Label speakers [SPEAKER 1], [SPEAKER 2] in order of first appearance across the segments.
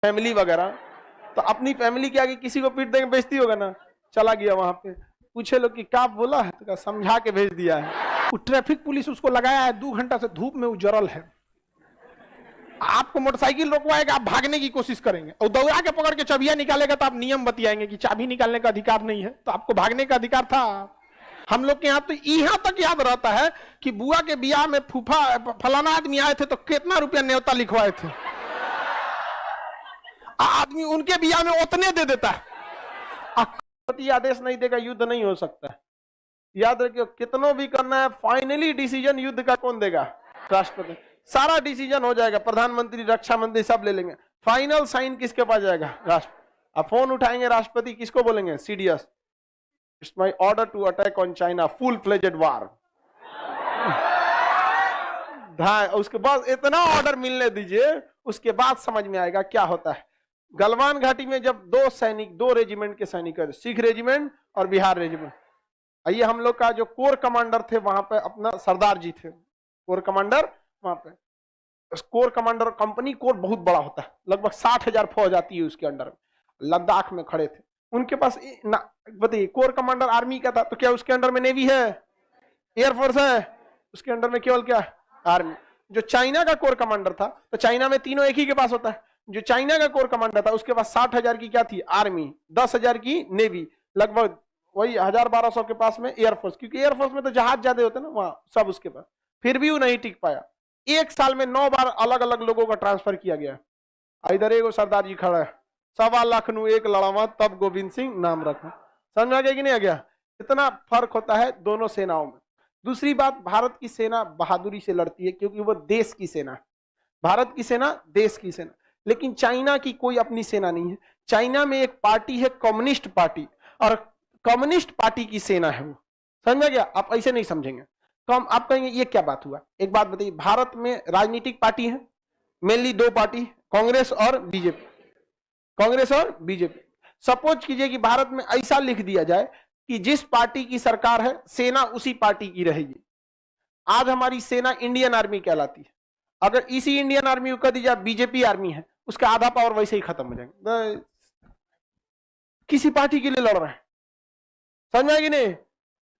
[SPEAKER 1] Family वगैरह, तो अपनी फैमिली के आगे किसी को पीट देंगे, बेइज्जती होगा ना। चला गया वहां पे, पूछे लोग कि क्या बोला है, तो समझा के भेज दिया है। वो ट्रैफिक पुलिस उसको लगाया है 2 घंटा से, धूप में उजरल है। आपको मोटरसाइकिल रोकवाएगा, आप भागने की कोशिश करेंगे और दौड़ा के पकड़ के चाबियां निकालेगा, तो आप नियम बतियाएंगे कि चाबी निकालने का अधिकार नहीं है, तो आपको भागने का अधिकार था। हम लोग के यहाँ तो यहाँ तक याद रहता है कि बुआ के बियाह में फूफा फलाना आदमी आए थे तो कितना रुपया न्योता लिखवाए थे, आदमी उनके बियाह में उतने दे देता है। राष्ट्रपति आदेश नहीं देगा, युद्ध नहीं हो सकता है। याद रखियो, कितनों भी करना है, फाइनली डिसीजन युद्ध का कौन देगा? राष्ट्रपति। सारा डिसीजन हो जाएगा, प्रधानमंत्री, रक्षा मंत्री सब ले लेंगे, फाइनल साइन किसके पास जाएगा? राष्ट्रपति। अब फोन उठाएंगे राष्ट्रपति, किसको बोलेंगे? CDS, it's my order to attack on China, full fledged war. उसके बाद इतना ऑर्डर मिलने दीजिए, उसके बाद समझ में आएगा क्या होता है। गलवान घाटी में जब 2 रेजिमेंट के सैनिक, सिख रेजिमेंट और बिहार रेजिमेंट, ये हम लोग का जो कोर कमांडर थे वहां पे अपना सरदार जी थे, कोर कमांडर वहां पे। कोर कमांडर कंपनी कोर बहुत बड़ा होता है, लगभग 60,000 फौज आती है उसके अंडर में। लद्दाख में खड़े थे, उनके पास बताइए, कोर कमांडर आर्मी का था, तो क्या उसके अंडर में नेवी है, एयरफोर्स है? उसके अंडर में केवल क्या? आर्मी। जो चाइना का कोर कमांडर था, तो चाइना में तीनों एक ही के पास होता है। जो चाइना का कोर कमांडर था उसके पास 60,000 की क्या थी? आर्मी, 10,000 की नेवी, लगभग वही 1,000-1,200 के पास में एयरफोर्स, क्योंकि एयरफोर्स में तो जहाज ज्यादा होते हैं ना वहां, सब उसके पास। फिर भी वो नहीं टिक पाया। 1 साल में 9 बार अलग अलग लोगों का ट्रांसफर किया गया। इधर एगो सरदार जी खड़ा है, 1.25 लाख नु एक लड़ावा, तब गोविंद सिंह नाम रखा। समझ आ गया कि नहीं आ गया? इतना फर्क होता है दोनों सेनाओं में। दूसरी बात, भारत की सेना बहादुरी से लड़ती है क्योंकि वो देश की सेना, भारत की सेना देश की सेना। लेकिन चाइना की कोई अपनी सेना नहीं है। चाइना में एक पार्टी है कम्युनिस्ट पार्टी, और कम्युनिस्ट पार्टी की सेना है वो। समझ में गया? आप ऐसे नहीं समझेंगे। आप कहेंगे ये क्या बात हुआ? एक बात बताइए, भारत में राजनीतिक पार्टी है मेनली 2 पार्टी, कांग्रेस और बीजेपी। कांग्रेस और बीजेपी। सपोज कीजिए कि भारत में ऐसा लिख दिया जाए कि जिस पार्टी की सरकार है सेना उसी पार्टी की रहेगी। आज हमारी सेना इंडियन आर्मी कहलाती है। अगर इसी इंडियन आर्मी को कह दीजिए बीजेपी आर्मी है, उसका आधा पावर वैसे ही खत्म हो जाएगा। किसी पार्टी के लिए लड़ रहे हैं, समझ में आएगी नहीं?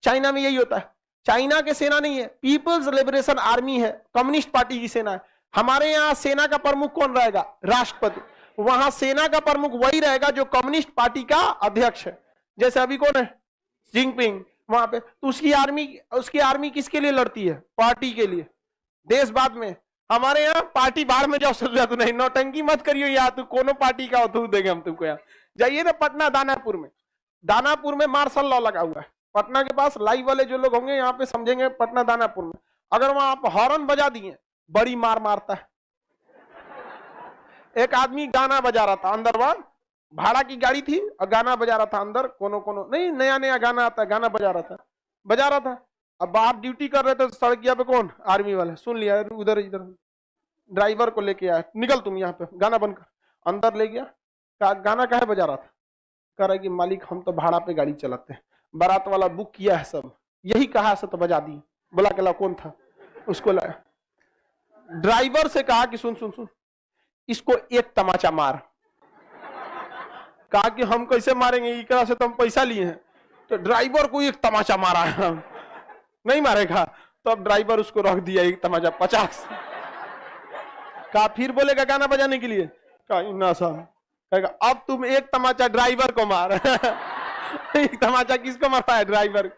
[SPEAKER 1] चाइना में यही होता है। चाइना के सेना नहीं है, पीपल्स लिबरेशन आर्मी है, कम्युनिस्ट पार्टी की सेना है। हमारे यहाँ सेना का प्रमुख कौन रहेगा? राष्ट्रपति। वहां सेना का प्रमुख वही रहेगा जो कम्युनिस्ट पार्टी का अध्यक्ष है। जैसे अभी कौन है? जिनपिंग वहां पे। तो उसकी आर्मी किसके लिए लड़ती है? पार्टी के लिए। देश बाद में। हमारे यहाँ पार्टी बाहर में जाओ, जरूरत नहीं, नौटंकी मत करियो। यहाँ तू कोनो पार्टी का हो तो देंगे हम तुमको। यहाँ जाइए ना पटना दानापुर में, दानापुर में मार्शल लॉ लगा हुआ है। पटना के पास लाइव वाले जो लोग होंगे यहाँ पे समझेंगे, पटना दानापुर में अगर वहां आप हॉर्न बजा दिए, बड़ी मार मारता है। एक आदमी गाना बजा रहा था अंदर, वहां भाड़ा की गाड़ी थी और गाना बजा रहा था अंदर, कोनो नहीं, नया नया गाना आता है, गाना बजा रहा था। अब आप ड्यूटी कर रहे थे, सड़क पे कौन? आर्मी वाले। सुन लिया, उधर इधर ड्राइवर को लेके आया, निकल तुम यहाँ पे, गाना बंद कर। अंदर ले गया, गाना काहे बजा रहा था? कह रहा कि मालिक हम तो भाड़ा पे गाड़ी चलाते हैं, बारात वाला बुक किया है सब, यही कहा से तो बजा दी। बोला के ला कौन था? उसको लाया। ड्राइवर से कहा कि सुन इसको एक तमाचा मार। कहा कि हम कैसे मारेंगे, इकरा से तो हम पैसा लिए हैं। तो ड्राइवर को एक तमाचा मारा है, नहीं मारेगा तो अब ड्राइवर उसको रख दिया एक तमाचा 50। कहा फिर बोलेगा गाना बजाने के लिए? कहेगा अब तुम एक तमाचा ड्राइवर को मार। एक तमाचा किसको मारता है? ड्राइवर।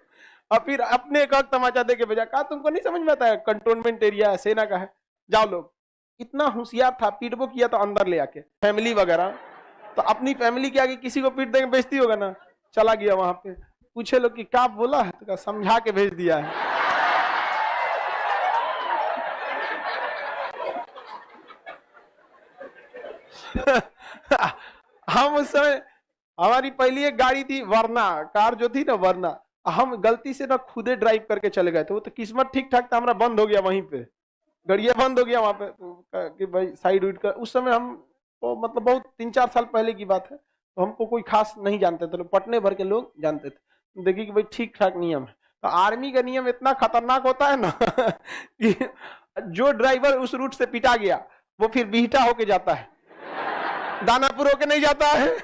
[SPEAKER 1] और फिर अपने एक तमाचा देके भेजा। कहा तुमको नहीं समझ में आता है, कंटोनमेंट एरिया है, सेना का है, जाओ लोग। इतना होशियार था, पीटबो किया तो अंदर ले आके फैमिली वगैरह, तो अपनी फैमिली के आगे किसी को पीट देंगे, बेइज्जती होगा ना। चला गया वहां पे, पूछे लोग कि क्या बोला है, तो समझा के भेज दिया है। हम उस समय, हमारी पहली एक गाड़ी थी वर्ना, कार जो थी ना वर्ना, हम गलती से ना खुदे ड्राइव करके चले गए थे। वो तो किस्मत ठीक ठाक था, हमारा बंद हो गया वहीं पे, गड़िया बंद हो गया वहां पे, तो कि भाई साइड उइड कर। उस समय हम तो मतलब बहुत 3-4 साल पहले की बात है, तो हमको कोई खास नहीं जानते थे, पटने भर के लोग जानते थे। देखिए कि भाई ठीक ठाक नियम है। तो आर्मी का नियम इतना खतरनाक होता है ना कि जो ड्राइवर उस रूट से पिटा गया वो फिर बिहटा होके जाता है। दानापुर होके नहीं जाता है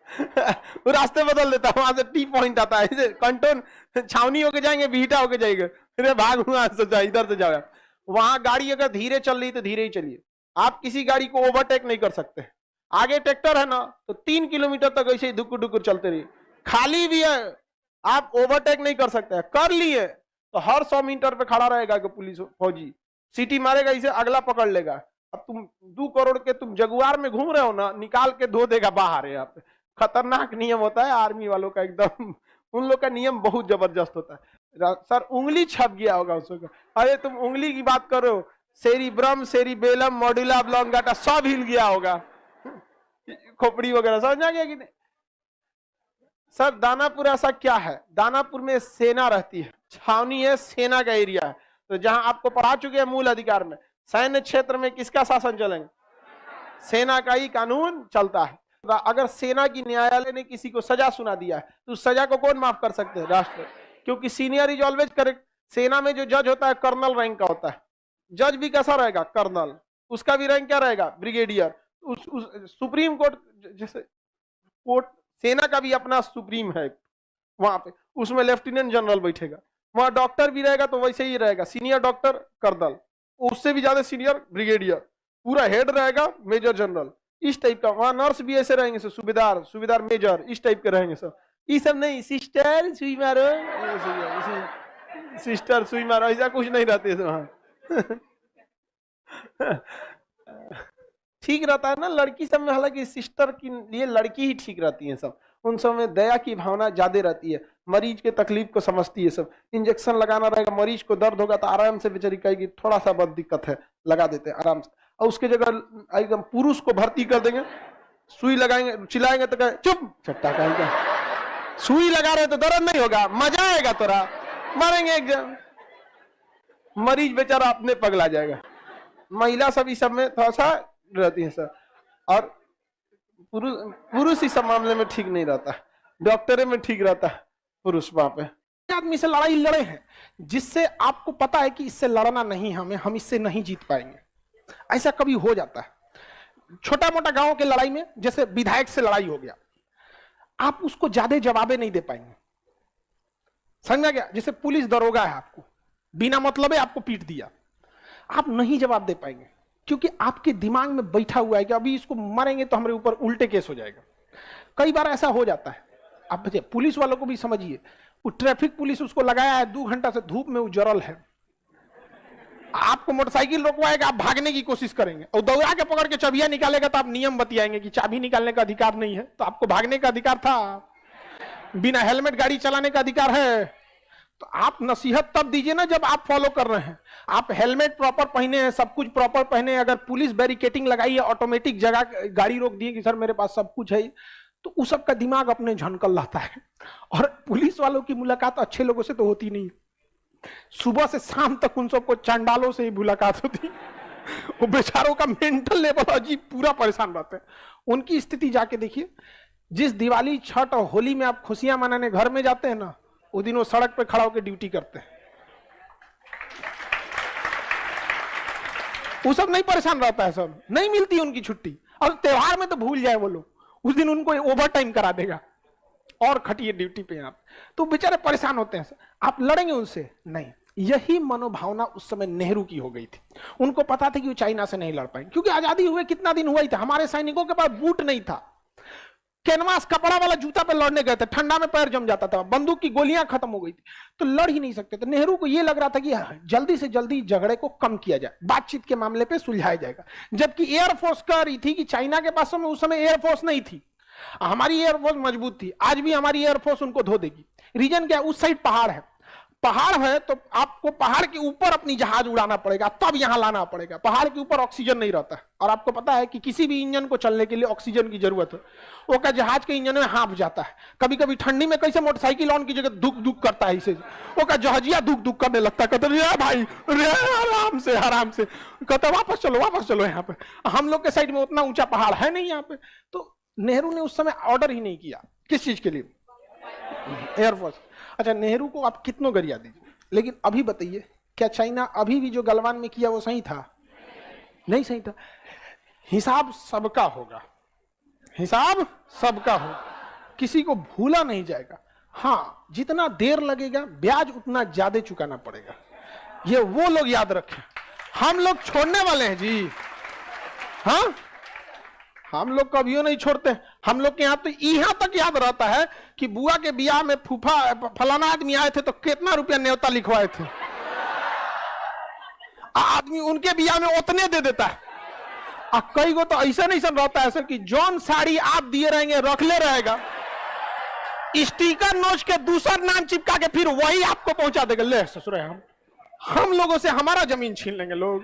[SPEAKER 1] वो रास्ते बदल देता है, वहां से टी पॉइंट आता है, कंटोन छावनी होके जाएंगे, बीटा होके जाएंगे, फिर भाग वहां से इधर से जाओ। वहां गाड़ी अगर धीरे चल रही तो धीरे ही चलिए, आप किसी गाड़ी को ओवरटेक नहीं कर सकते। आगे ट्रैक्टर है ना तो 3 किलोमीटर तक ऐसे ही दुकुर दुकुर चलते रहिए, खाली भी है आप ओवरटेक नहीं कर सकते। कर लिए तो हर 100 मीटर पे खड़ा रहेगा कि पुलिस फौजी सीटी मारेगा, इसे अगला पकड़ लेगा। अब तुम 2 करोड़ के तुम जगुआर में घूम रहे हो ना, निकाल के धो देगा बाहर। यहाँ पे खतरनाक नियम होता है आर्मी वालों का, एकदम उन लोग का नियम बहुत जबरदस्त होता है। सर उंगली छप गया होगा उसका, अरे तुम उंगली की बात करो, सेरिब्रम सेरिबेलम मॉड्यूला ऑब्लोंगाटा सब हिल गया होगा, खोपड़ी वगैरह समझ आ गया कि नहीं। सर दानापुर ऐसा क्या है, दानापुर में सेना रहती है, छावनी है, सेना का एरिया है। तो जहां आपको पढ़ा चुके हैं मूल अधिकार में, सैन्य क्षेत्र में किसका शासन चलेंगे, सेना का ही कानून चलता है। अगर सेना की न्यायालय ने किसी को सजा सुना दिया है तो उस सजा को कौन माफ कर सकते हैं, राष्ट्र, क्योंकि सीनियर इज ऑलवेज करेक्ट। सेना में जो जज होता है कर्नल रैंक का होता है, जज भी कैसा रहेगा, कर्नल, उसका भी रैंक क्या रहेगा, ब्रिगेडियर। सुप्रीम कोर्ट जैसे कोर्ट, सेना का भी अपना सुप्रीम है वहां पे, उसमें लेफ्टिनेंट जनरल बैठेगा, वहां डॉक्टर भी रहेगा तो वैसे ही रहेगा, सीनियर डॉक्टर कर्नल, उससे भी ज्यादा सीनियर ब्रिगेडियर, पूरा हेड रहेगा मेजर जनरल, इस टाइप का। वहां नर्स भी ऐसे रहेंगे, सूबेदार, सूबेदार मेजर, इस टाइप के रहेंगे सब। ये सब नहीं, सिस्टर सुई मारो, सिस्टर सुई मारो, ऐसा कुछ नहीं रहते वहां ठीक रहता है ना लड़की सब में, हालांकि सिस्टर के लिए लड़की ही ठीक रहती है सब, उन सब में दया की भावना ज्यादा रहती है, मरीज के तकलीफ को समझती है सब। इंजेक्शन लगाना रहेगा, मरीज को दर्द होगा तो आराम से बेचारी कहेगी थोड़ा सा बहुत दिक्कत है, लगा देते हैं आराम से। और उसके जगह एकदम पुरुष को भर्ती कर देंगे, सुई लगाएंगे, चिल्लाएंगे तो कहे चुप छट्टा कहेंगे, सुई लगा रहे तो दर्द नहीं होगा, मजा आएगा तोरा, मारेंगे एकदम, मरीज बेचारा अपने पगला जाएगा। महिला सब इस सब में थोड़ा सा रहती है सर, और पुरुष इस सब मामले में ठीक नहीं रहता, डॉक्टरे में ठीक रहता है पुरुष। वहां पे
[SPEAKER 2] आदमी से लड़ाई लड़े हैं जिससे आपको पता है कि इससे लड़ना नहीं, हम इससे नहीं जीत पाएंगे, ऐसा कभी हो जाता है। छोटा मोटा गांव के लड़ाई में जैसे विधायक से लड़ाई हो गया, आप उसको ज्यादा जवाबे नहीं दे पाएंगे, समझा गया। जैसे पुलिस दरोगा है, आपको बिना मतलब आपको पीट दिया, आप नहीं जवाब दे पाएंगे, क्योंकि आपके दिमाग में बैठा हुआ है कि अभी इसको मारेंगे तो हमारे ऊपर उल्टे केस हो जाएगा। कई बार ऐसा हो जाता है। आप पुलिस वालों को भी समझिए, वो ट्रैफिक पुलिस उसको लगाया है 2 घंटा से धूप में उजरल है, आपको मोटरसाइकिल रोकवाएगा, आप भागने की कोशिश करेंगे और दौड़ा के पकड़ के चाबियां निकालेगा तो आप नियम बतियाएंगे कि चाबी निकालने का अधिकार नहीं है, तो आपको भागने का अधिकार था, बिना हेलमेट गाड़ी चलाने का अधिकार है। तो आप नसीहत तब दीजिए ना जब आप फॉलो कर रहे हैं, आप हेलमेट प्रॉपर पहने हैं, सब कुछ प्रॉपर पहने, अगर पुलिस बैरिकेटिंग लगाई है, ऑटोमेटिक जगह गाड़ी रोक दी कि सर मेरे पास सब कुछ है, तो उस सब का दिमाग अपने झनकल रहता है। और पुलिस वालों की मुलाकात अच्छे लोगों से तो होती नहीं, सुबह से शाम तक उन सबको चांडालों से ही मुलाकात होती, वो बेचारों का मेंटल लेवल अजीब, पूरा परेशान रहते हैं। उनकी स्थिति जाके देखिए, जिस दिवाली, छठ और होली में आप खुशियां मनाने घर में जाते हैं ना, उस दिन वो सड़क पे खड़ा होकर ड्यूटी करते हैं। वो सब नहीं परेशान रहता है, सब नहीं मिलती उनकी छुट्टी, और त्योहार में तो भूल जाए वो लोग, उस दिन उनको ओवर टाइम करा देगा और खटिए ड्यूटी पे आप, तो बेचारे परेशान होते हैं। आप लड़ेंगे उनसे नहीं। यही मनोभावना उस समय नेहरू की हो गई थी, उनको पता था कि वो चाइना से नहीं लड़ पाएंगे, क्योंकि आजादी हुए कितना दिन हुआ ही था, हमारे सैनिकों के पास बूट नहीं था, कैनवास कपड़ा वाला जूता पे लड़ने गए थे, ठंडा में पैर जम जाता था, बंदूक की गोलियां खत्म हो गई थी, तो लड़ ही नहीं सकते थे। नेहरू को यह लग रहा था कि जल्दी से जल्दी झगड़े को कम किया जाए, बातचीत के मामले पे सुलझाया जाएगा। जबकि एयरफोर्स कह रही थी कि चाइना के पास में उस समय एयरफोर्स नहीं थी, हमारी एयरफोर्स मजबूत थी, आज भी हमारी एयरफोर्स उनको धो देगी। रीजन क्या है, उस साइड पहाड़ है, पहाड़ है तो आपको पहाड़ के ऊपर अपनी जहाज उड़ाना पड़ेगा, तब यहां लाना पड़ेगा, पहाड़ के ऊपर ऑक्सीजन नहीं रहता है। और आपको पता है कि किसी भी इंजन को चलने के लिए ऑक्सीजन की जरूरत है, वो क्या जहाज के इंजन में हाँफ जाता है, कभी कभी ठंडी में कैसे मोटरसाइकिल ऑन की जगह दुख दुख करता है, इसे वो क्या जहाजिया दुख दुख करने लगता है, कहते रे भाई रे आराम से आराम से, कहते वापस चलो यहाँ पे। हम लोग के साइड में उतना ऊंचा पहाड़ है नहीं यहाँ पे। तो नेहरू ने उस समय ऑर्डर ही नहीं किया, किस चीज के लिए, एयरफोर्स। अच्छा, नेहरू को आप कितनों गरिया दीजिए, लेकिन अभी बताइए क्या चाइना अभी भी जो गलवान में किया वो सही था? नहीं सही था। हिसाब सबका होगा, हिसाब सबका हो, किसी को भूला नहीं जाएगा। हाँ, जितना देर लगेगा ब्याज उतना ज्यादा चुकाना पड़ेगा, ये वो लोग याद रखें। हम लोग छोड़ने वाले हैं जी, हाँ, हम लोग कभी नहीं छोड़ते। हम लोग के यहाँ तो यहाँ तक याद रहता है कि बुआ के बियाह में फूफा फलाना आदमी आए थे तो कितना रुपया न्योता लिखवाए थे, आदमी उनके बियाह में उतने दे देता है। कई को तो ऐसा नहीं रहता है सर कि जौन साड़ी आप दिए रहेंगे रखले रहेगा, स्टिकर नोच के दूसरा नाम चिपका के फिर वही आपको पहुंचा देगा। ले ससुरे हम लोगों से हमारा जमीन छीन लेंगे लोग।